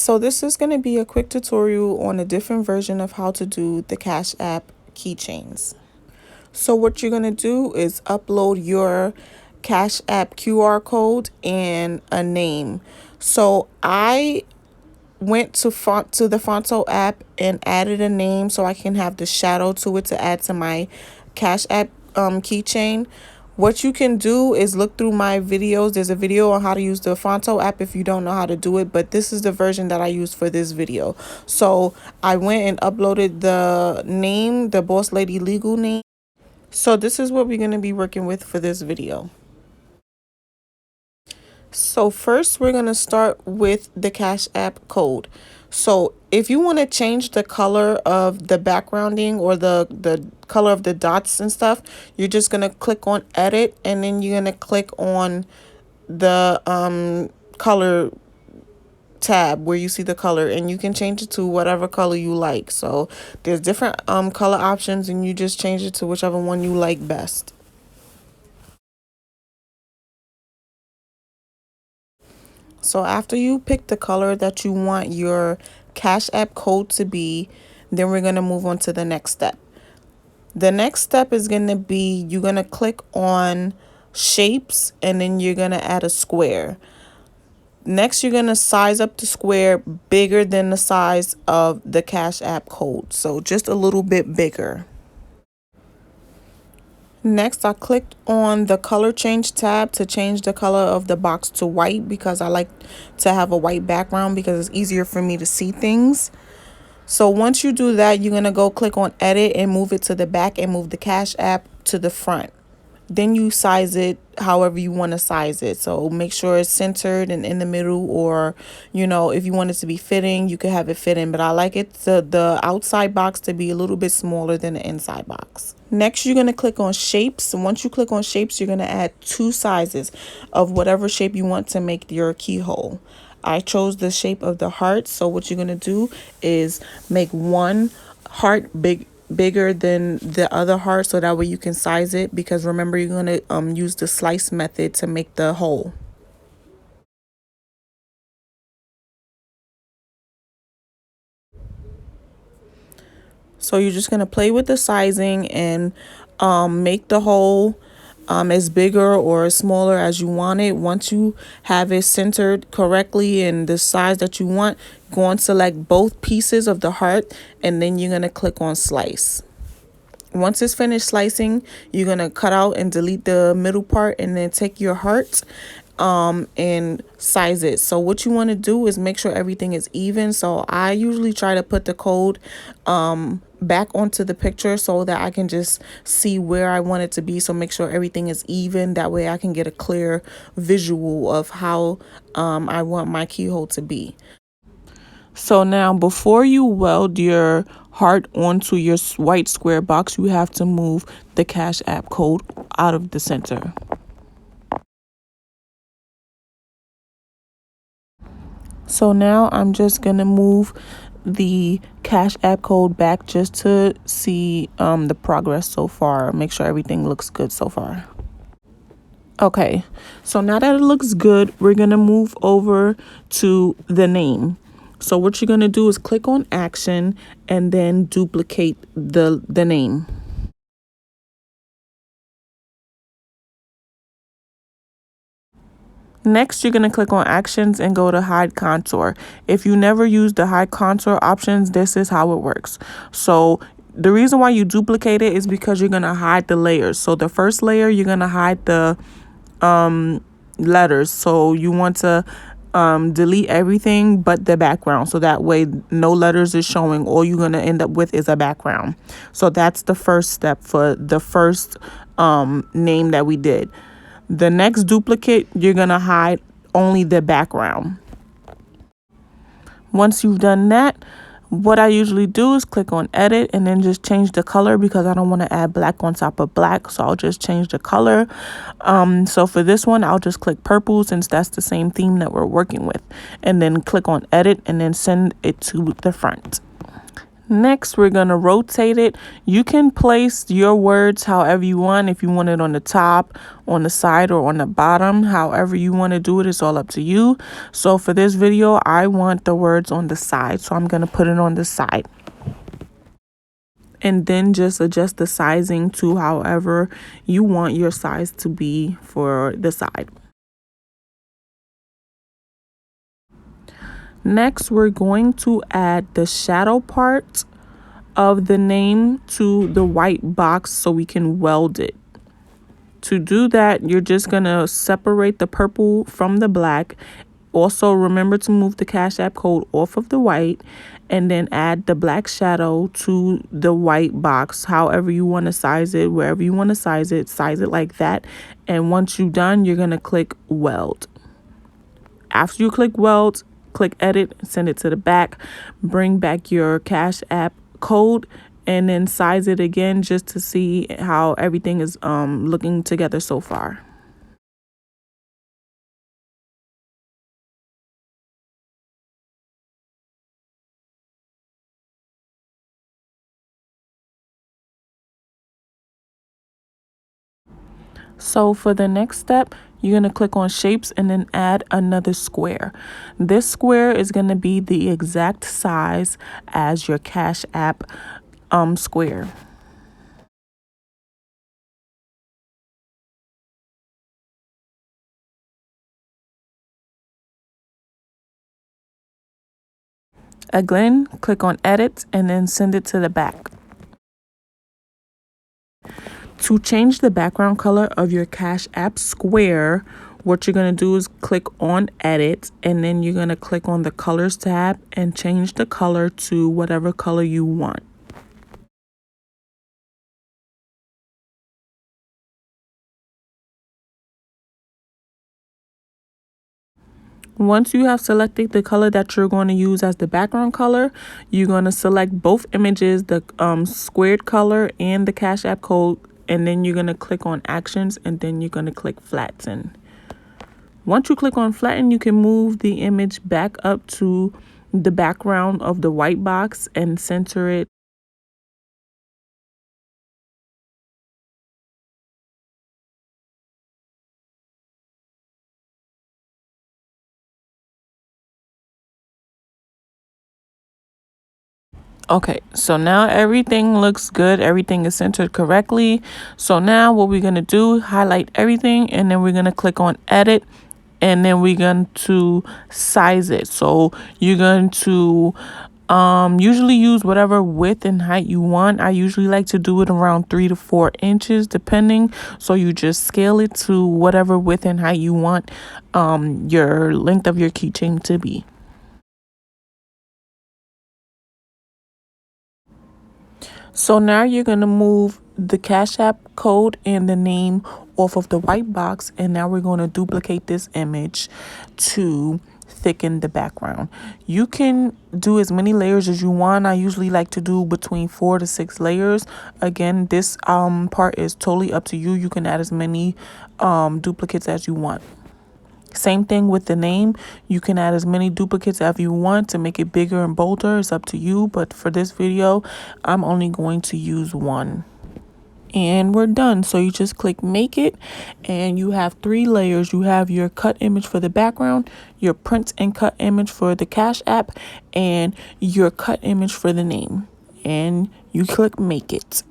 So this is going to be a quick tutorial on a different version of how to do the Cash App keychains. So what you're going to do is upload your Cash App QR code and a name. So I went to the Fonto app and added a name so I can have the shadow to it to add to my Cash App keychain. What you can do is look through my videos. There's a video on how to use the Fonto app if you don't know how to do it, but this is the version that I used for this video. So I went and uploaded the name, the Boss Lady legal name. So this is what we're going to be working with for this video. So first we're going to start with the Cash App code. So if you want to change the color of the backgrounding or the color of the dots and stuff, you're just going to click on edit, and then you're going to click on the color tab where you see the color, and you can change it to whatever color you like. So there's different color options, and you just change it to whichever one you like best. So after you pick the color that you want your Cash App code to be, then we're going to move on to the next step. The next step is going to be, you're going to click on shapes, and then you're going to add a square. Next, you're going to size up the square bigger than the size of the Cash App code. So just a little bit bigger. Next, I clicked on the color change tab to change the color of the box to white, because I like to have a white background because it's easier for me to see things. So once you do that, you're going to go click on edit and move it to the back and move the Cash App to the front. Then you size it however you want to size it. So make sure it's centered and in the middle, or, you know, if you want it to be fitting, you could have it fitting. But I like it the outside box to be a little bit smaller than the inside box. Next, you're going to click on shapes. And once you click on shapes, you're going to add 2 sizes of whatever shape you want to make your keyhole. I chose the shape of the heart. So what you're going to do is make one heart bigger than the other heart, so that way you can size it, because remember, you're going to use the slice method to make the hole. So you're just going to play with the sizing and make the hole as bigger or as smaller as you want it. Once you have it centered correctly and the size that you want, go and select both pieces of the heart, and then you're going to click on slice. Once it's finished slicing, you're going to cut out and delete the middle part, and then take your heart and size it. So what you want to do is make sure everything is even. So I usually try to put the code back onto the picture so that I can just see where I want it to be. So make sure everything is even. That way I can get a clear visual of how I want my keyhole to be. So now, before you weld your heart onto your white square box, you have to move the Cash App code out of the center. So now I'm just going to move the Cash App code back just to see the progress so far. Make sure everything looks good so far. Okay, so now that it looks good, we're going to move over to the name. So what you're going to do is click on action and then duplicate the name. Next, you're going to click on actions and go to hide contour. If you never use the hide contour options, this is how it works. So the reason why you duplicate it is because you're going to hide the layers. So the first layer, you're going to hide the letters. So you want to delete everything but the background, so that way no letters is showing. All you're going to end up with is a background. So that's the first step for the first name that we did. The next duplicate, you're going to hide only the background. Once you've done that, what I usually do is click on edit and then just change the color, because I don't want to add black on top of black. So I'll just change the color. So for this one, I'll just click purple, since that's the same theme that we're working with, and then click on edit and then send it to the front. Next, we're going to rotate it. You can place your words however you want. If you want it on the top, on the side, or on the bottom, however you want to do it, it's all up to you. So for this video, I want the words on the side. So I'm going to put it on the side. And then just adjust the sizing to however you want your size to be for the side. Next, we're going to add the shadow part of the name to the white box so we can weld it. To do that, you're just going to separate the purple from the black. Also, remember to move the Cash App code off of the white and then add the black shadow to the white box. However you want to size it, wherever you want to size it like that. And once you're done, you're going to click weld. After you click weld, click edit, send it to the back, bring back your Cash App code, and then size it again just to see how everything is looking together so far. So for the next step, you're going to click on shapes and then add another square. This square is going to be the exact size as your Cash App square. Again, click on edit and then send it to the back. To change the background color of your Cash App square, what you're going to do is click on edit and then you're going to click on the colors tab and change the color to whatever color you want. Once you have selected the color that you're going to use as the background color, you're going to select both images, the squared color and the Cash App code, and then you're going to click on actions and then you're going to click flatten. Once you click on flatten, you can move the image back up to the background of the white box and center it. Okay, so now everything looks good. Everything is centered correctly. So now what we're going to do, highlight everything, and then we're going to click on edit, and then we're going to size it. So you're going to usually use whatever width and height you want. I usually like to do it around 3 to 4 inches depending. So you just scale it to whatever width and height you want your length of your keychain to be. So now you're going to move the Cash App code and the name off of the white box. And now we're going to duplicate this image to thicken the background. You can do as many layers as you want. I usually like to do between 4 to 6 layers. Again, this part is totally up to you. You can add as many duplicates as you want. Same thing with the name. You can add as many duplicates as you want to make it bigger and bolder. It's up to you. But for this video, I'm only going to use one. And we're done. So you just click make it and you have 3 layers. You have your cut image for the background, your print and cut image for the Cash App, and your cut image for the name. And you click make it.